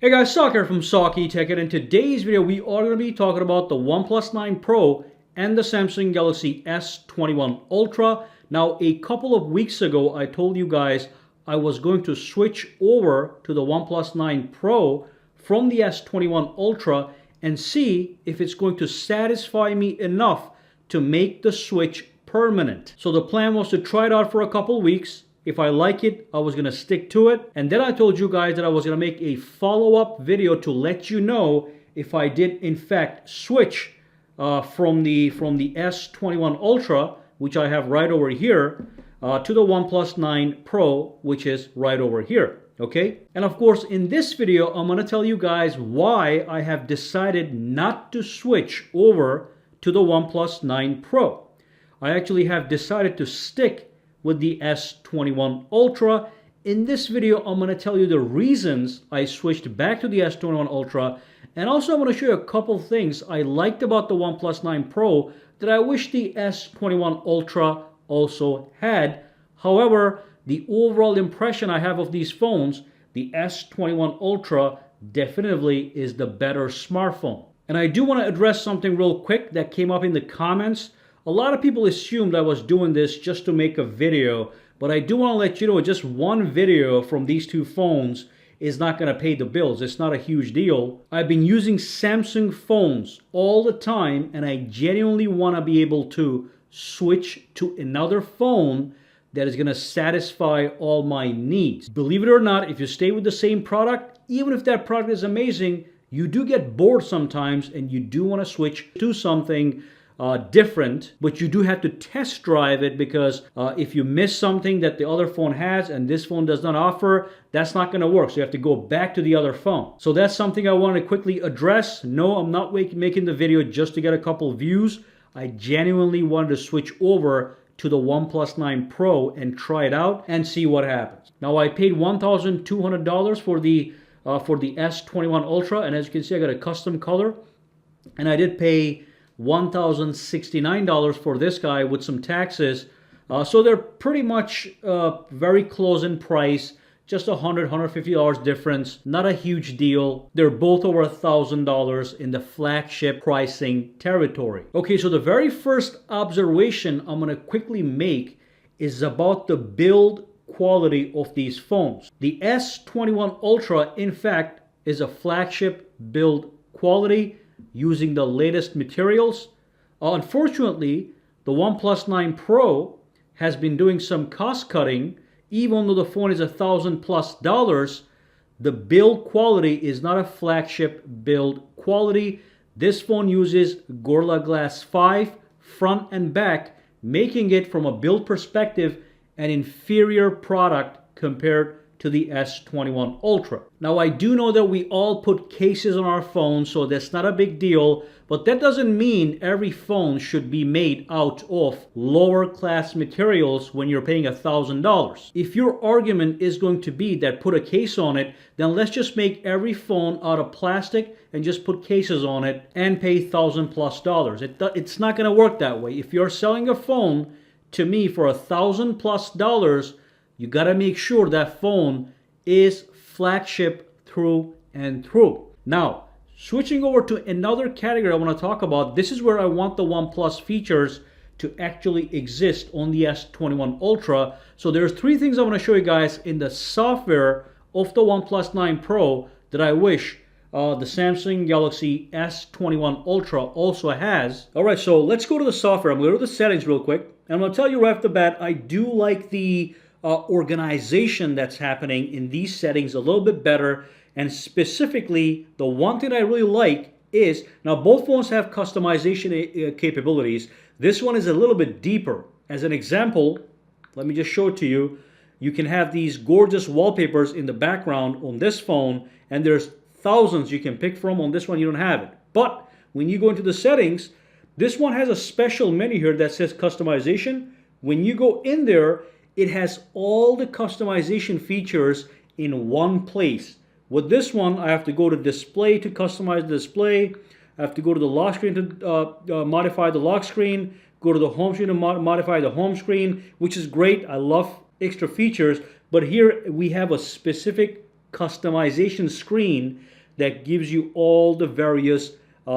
Hey guys, Sak here from SAKITECH, and in today's video we are going to be talking about the OnePlus 9 Pro and the Samsung Galaxy S21 Ultra. Now, a couple of weeks ago I told you guys I was going to switch over to the OnePlus 9 Pro from the S21 Ultra and see if it's going to satisfy me enough to make the switch permanent. So the plan was to try it out for a couple of weeks. If I like it, I was going to stick to it. And then I told you guys that I was going to make a follow-up video to let you know if I did in fact switch from the S21 Ultra, which I have right over here, to the OnePlus 9 Pro, which is right over here. Okay? And of course, in this video, I'm going to tell you guys why I have decided not to switch over to the OnePlus 9 Pro. I actually have decided to stick with the S21 Ultra. In this video, I'm going to tell you the reasons I switched back to the S21 Ultra, and also I'm going to show you a couple things I liked about the OnePlus 9 Pro that I wish the S21 Ultra also had. However, the overall impression I have of these phones, the S21 Ultra definitively is the better smartphone. And I do want to address something real quick that came up in the comments. A lot of people assumed I was doing this just to make a video, but I do want to let you know just one video from these two phones is not going to pay the bills. It's not a huge deal. I've been using Samsung phones all the time, and I genuinely want to be able to switch to another phone that is going to satisfy all my needs. Believe it or not, if you stay with the same product, even if that product is amazing, you do get bored sometimes and you do want to switch to something different, but you do have to test drive it, because if you miss something that the other phone has and this phone does not offer, that's not going to work. So you have to go back to the other phone. So that's something I want to quickly address. No, I'm not making the video just to get a couple views. I genuinely wanted to switch over to the OnePlus 9 Pro and try it out and see what happens. Now, I paid $1,200 for the S21 Ultra, and as you can see, I got a custom color, and I did pay $1,069 for this guy with some taxes. So they're pretty much very close in price, just $150 difference, not a huge deal. They're both over $1,000 in the flagship pricing territory. Okay, so the very first observation I'm going to quickly make is about the build quality of these phones. The S21 Ultra, in fact, is a flagship build quality using the latest materials. Unfortunately, the OnePlus 9 Pro has been doing some cost cutting. Even though the phone is $1,000+, the build quality is not a flagship build quality. This phone uses Gorilla Glass 5 front and back, making it, from a build perspective, an inferior product compared to the S21 Ultra. Now, I do know that we all put cases on our phones, so that's not a big deal, but that doesn't mean every phone should be made out of lower class materials when you're paying $1,000. If your argument is going to be that put a case on it, then let's just make every phone out of plastic and just put cases on it and pay $1,000+. It's not going to work that way. If you're selling a phone to me for $1,000+, you got to make sure that phone is flagship through and through. Now, switching over to another category I want to talk about, this is where I want the OnePlus features to actually exist on the S21 Ultra. So there's three things I want to show you guys in the software of the OnePlus 9 Pro that I wish the Samsung Galaxy S21 Ultra also has. All right, so let's go to the software. I'm going to go to the settings real quick, and I'm going to tell you right off the bat, I do like the organization that's happening in these settings a little bit better. And specifically, the one thing I really like is, now both phones have customization capabilities. This one is a little bit deeper. As an example, let me just show it to you. You can have these gorgeous wallpapers in the background on this phone, and there's thousands you can pick from. On this one, you don't have it. But when you go into the settings, this one has a special menu here that says customization. When you go in there, it has all the customization features in one place. With this one, I have to go to display to customize the display. I have to go to the lock screen to modify the lock screen. Go to the home screen to modify the home screen, which is great. I love extra features. But here we have a specific customization screen that gives you all the various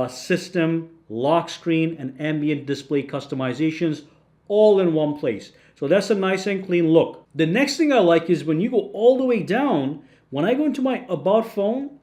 system, lock screen, and ambient display customizations all in one place. So that's a nice and clean look. The next thing I like is when you go all the way down, when I go into my About phone,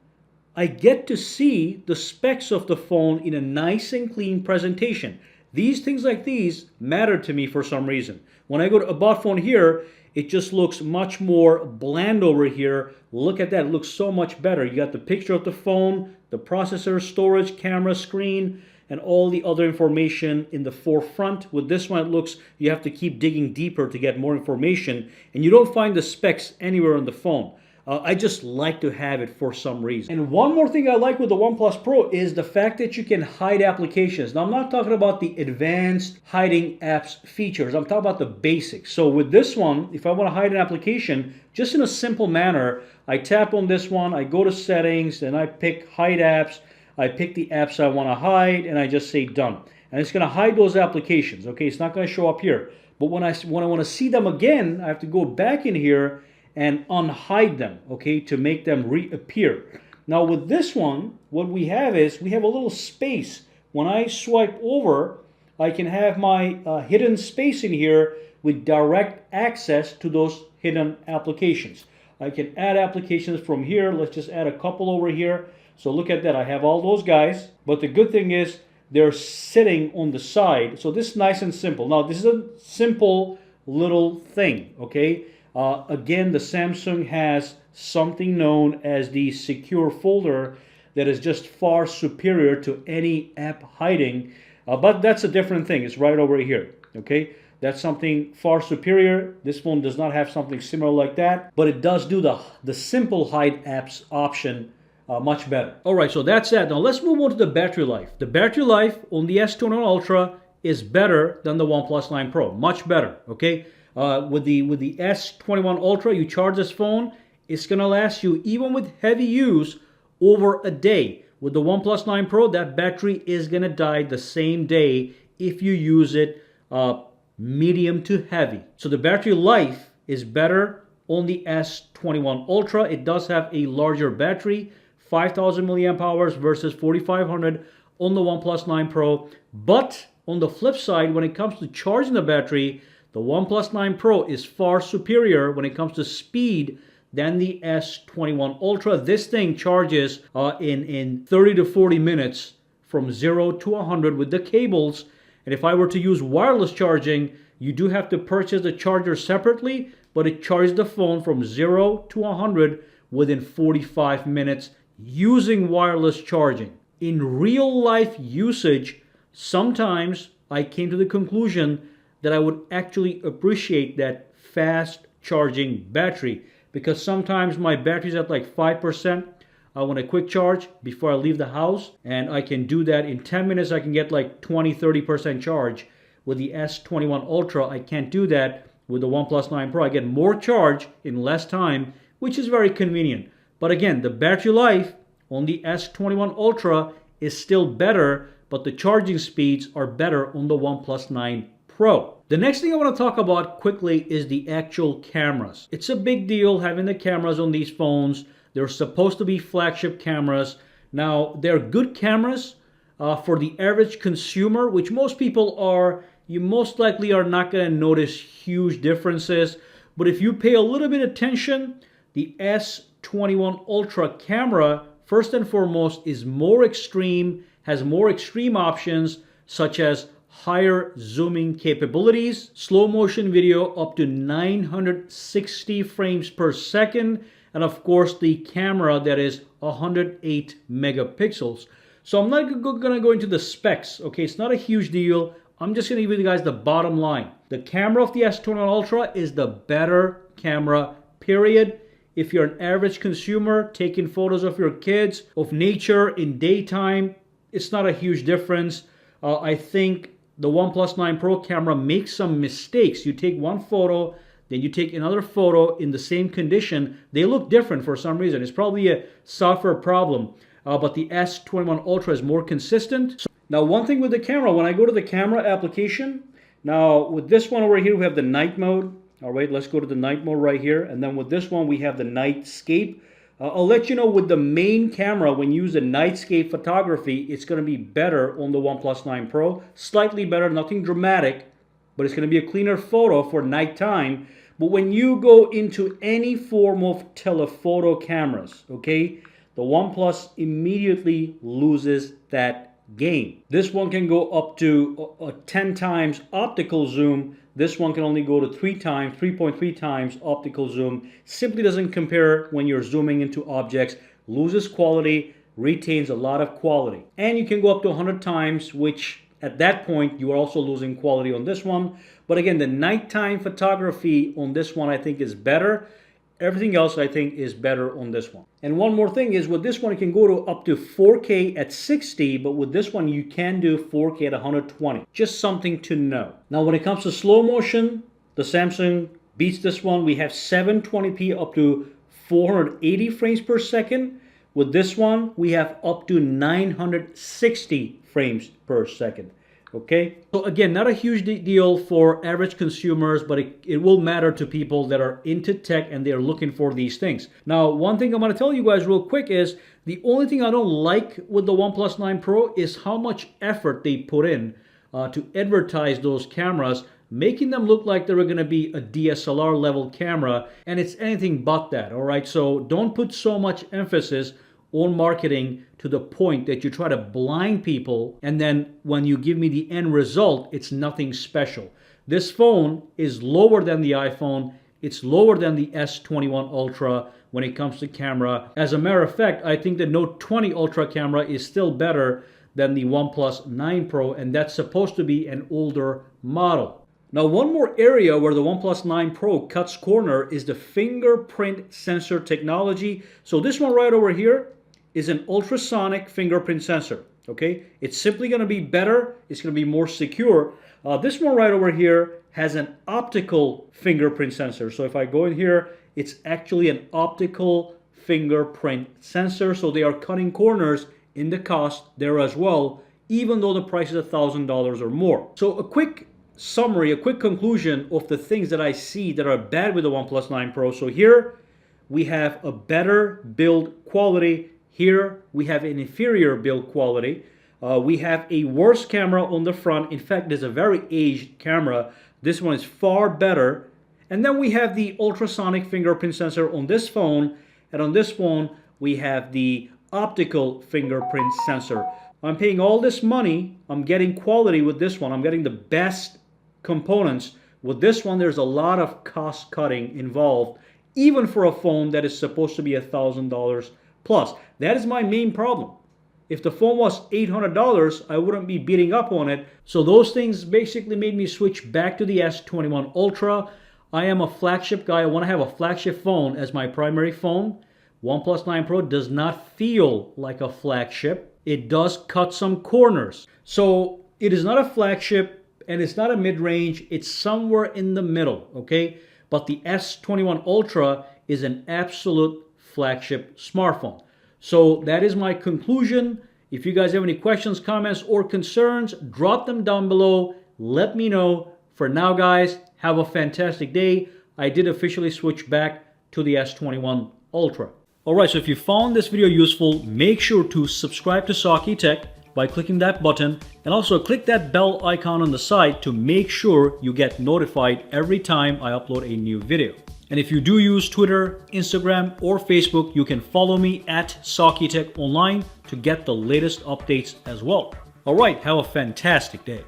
I get to see the specs of the phone in a nice and clean presentation. These things like these matter to me for some reason. When I go to About phone here, it just looks much more bland over here. Look at that, it looks so much better. You got the picture of the phone, the processor, storage, camera, screen, and all the other information in the forefront. With this one, it looks you have to keep digging deeper to get more information, and you don't find the specs anywhere on the phone. I just like to have it for some reason. And one more thing I like with the OnePlus Pro is the fact that you can hide applications. Now, I'm not talking about the advanced hiding apps features. I'm talking about the basics. So with this one, if I want to hide an application, just in a simple manner, I tap on this one, I go to settings, and I pick hide apps. I pick the apps I want to hide, and I just say done. And it's going to hide those applications. Okay, it's not going to show up here. But when I want to see them again, I have to go back in here and unhide them, okay, to make them reappear. Now with this one, what we have is we have a little space. When I swipe over, I can have my hidden space in here with direct access to those hidden applications. I can add applications from here. Let's just add a couple over here. So look at that, I have all those guys, but the good thing is they're sitting on the side. So this is nice and simple. Now this is a simple little thing, okay? Again, the Samsung has something known as the secure folder that is just far superior to any app hiding, but that's a different thing. It's right over here, okay? That's something far superior. This phone does not have something similar like that, but it does do the simple hide apps option much better. All right, so that's that. Now let's move on to the battery life. The battery life on the S21 Ultra is better than the OnePlus 9 Pro, much better, okay? With the S21 Ultra, you charge this phone, it's going to last you, even with heavy use, over a day. With the OnePlus 9 Pro, that battery is going to die the same day if you use it medium to heavy. So the battery life is better on the S21 Ultra. It does have a larger battery, 5,000 milliamp hours versus 4,500 on the OnePlus 9 Pro. But on the flip side, when it comes to charging the battery, the OnePlus 9 Pro is far superior when it comes to speed than the S21 Ultra. This thing charges in 30 to 40 minutes from 0 to 100 with the cables. And if I were to use wireless charging, you do have to purchase the charger separately, but it charges the phone from 0 to 100 within 45 minutes using wireless charging. In real life usage, sometimes I came to the conclusion that I would actually appreciate that fast charging battery, because sometimes my battery's at like 5%. I want a quick charge before I leave the house, and I can do that in 10 minutes. I can get like 20-30% charge. With the S21 Ultra, I can't do that. With the OnePlus 9 Pro, I get more charge in less time, which is very convenient. But again, the battery life on the S21 Ultra is still better, but the charging speeds are better on the OnePlus 9 Pro. The next thing I want to talk about quickly is the actual cameras. It's a big deal having the cameras on these phones. They're supposed to be flagship cameras. Now, they're good cameras for the average consumer, which most people are. You most likely are not going to notice huge differences. But if you pay a little bit of attention, the S21 Ultra camera, first and foremost, is more extreme, has more extreme options, such as higher zooming capabilities, slow motion video up to 960 frames per second, and of course the camera that is 108 megapixels. So I'm not going to go into the specs, okay? It's not a huge deal. I'm just going to give you guys the bottom line. The camera of the S21 Ultra is the better camera, period. If you're an average consumer taking photos of your kids, of nature in daytime, it's not a huge difference. I think the OnePlus 9 Pro camera makes some mistakes. You take one photo, then you take another photo in the same condition. They look different for some reason. It's probably a software problem, but the S21 Ultra is more consistent. So, now, one thing with the camera, when I go to the camera application, now with this one over here, we have the night mode. All right, let's go to the night mode right here. And then with this one, we have the nightscape. I'll let you know with the main camera, when you use a nightscape photography, it's going to be better on the OnePlus 9 Pro. Slightly better, nothing dramatic, but it's going to be a cleaner photo for nighttime. But when you go into any form of telephoto cameras, okay, the OnePlus immediately loses that game. This one can go up to a 10 times optical zoom. This one can only go to 3.3 times optical zoom. Simply doesn't compare when you're zooming into objects. Loses quality, retains a lot of quality. And you can go up to 100 times, which at that point you are also losing quality on this one. But again, the nighttime photography on this one I think is better. Everything else I think is better on this one. And one more thing is, with this one you can go to up to 4K at 60, but with this one you can do 4K at 120. Just something to know. Now when it comes to slow motion, the Samsung beats this one. We have 720p up to 480 frames per second. With this one we have up to 960 frames per second. Okay, so again, not a huge deal for average consumers, but it will matter to people that are into tech and they're looking for these things. Now, one thing I'm going to tell you guys real quick is the only thing I don't like with the OnePlus 9 Pro is how much effort they put in to advertise those cameras, making them look like they're going to be a DSLR level camera, and it's anything but that. All right, so don't put so much emphasis on marketing to the point that you try to blind people, and then when you give me the end result, it's nothing special. This phone is lower than the iPhone. It's lower than the S21 Ultra when it comes to camera. As a matter of fact, I think the Note 20 Ultra camera is still better than the OnePlus 9 Pro, and that's supposed to be an older model. Now, one more area where the OnePlus 9 Pro cuts corner is the fingerprint sensor technology. So this one right over here is an ultrasonic fingerprint sensor. Okay, it's simply going to be better. It's going to be more secure. This one right over here has an optical fingerprint sensor. So if I go in here, it's actually an optical fingerprint sensor. So they are cutting corners in the cost there as well, even though the price is $1,000 or more. So a quick summary, a quick conclusion of the things that I see that are bad with the OnePlus 9 Pro. So here we have a better build quality. Here we have an inferior build quality. We have a worse camera on the front. In fact, there's a very aged camera. This one is far better. And then we have the ultrasonic fingerprint sensor on this phone. And on this phone, we have the optical fingerprint sensor. I'm paying all this money. I'm getting quality with this one. I'm getting the best components. With this one, there's a lot of cost cutting involved, even for a phone that is supposed to be $1,000 plus. That is my main problem. If the phone was $800, I wouldn't be beating up on it. So those things basically made me switch back to the S21 Ultra. I am a flagship guy. I want to have a flagship phone as my primary phone. OnePlus 9 Pro does not feel like a flagship. It does cut some corners. So it is not a flagship and it's not a mid-range. It's somewhere in the middle, okay? But the S21 Ultra is an absolute flagship smartphone. So that is my conclusion. If you guys have any questions, comments, or concerns, drop them down below. Let me know. For now, guys, have a fantastic day. I did officially switch back to the S21 Ultra. Alright, so if you found this video useful, make sure to subscribe to SAKITECH by clicking that button, and also click that bell icon on the side to make sure you get notified every time I upload a new video. And if you do use Twitter, Instagram, or Facebook, you can follow me at SAKITECH Online to get the latest updates as well. Alright, have a fantastic day.